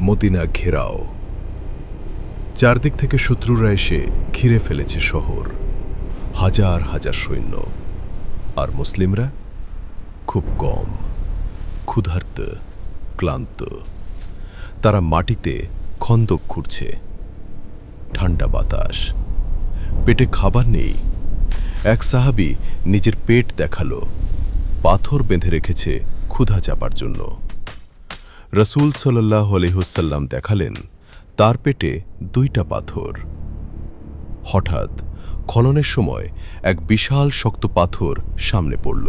Medina ঘেরাও। চারদিক থেকে শত্রুরা এসে ঘিরে ফেলেছে শহর, হাজার হাজার সৈন্য। আর মুসলিমরা খুব কম, ক্ষুধার্ত, ক্লান্ত। তারা মাটিতে খন্দক খুঁড়ছে। ঠান্ডা বাতাস, পেটে খাবার নেই। এক সাহাবী নিজের পেট দেখালো, পাথর বেঁধে রেখেছে ক্ষুধা চাপার জন্য। রসূল সাল্লাল্লাহু আলাইহি ওয়াসাল্লাম দেখালেন তার পেটে 2টা পাথর। হঠাৎ খননের সময় এক বিশাল শক্ত পাথর সামনে পড়ল।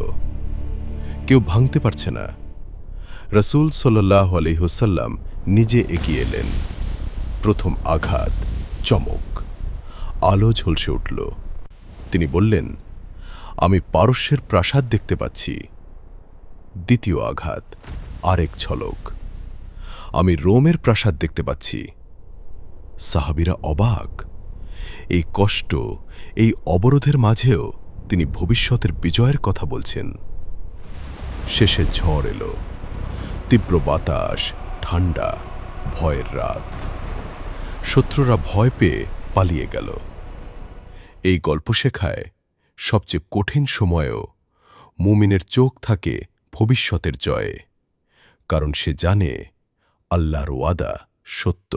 কেউ ভাঙতে পারছে না। রসূল সাল্লাল্লাহু আলাইহি ওয়াসাল্লাম নিজে এগিয়ে এলেন। প্রথম আঘাত, চমক, আলো ঝলসে উঠল। তিনি বললেন, আমি পারস্যের প্রাসাদ দেখতে পাচ্ছি। দ্বিতীয় আঘাত, আরেক ঝলক, আমি রোমের প্রাসাদ দেখতে পাচ্ছি। সাহাবীরা অবাক। এই কষ্ট, এই অবরোধের মাঝেও তিনি ভবিষ্যতের বিজয়ের কথা বলছেন। শেষে ঝড় এলো, তীব্র বাতাস, ঠান্ডা, ভয়ের রাত। শত্রুরা ভয় পেয়ে পালিয়ে গেল। এই গল্প শেখায়, সবচেয়ে কঠিন সময়েও মুমিনের চোখ থাকে ভবিষ্যতের জয়ে, কারণ সে জানে আল্লাহর ওয়াদা সত্য।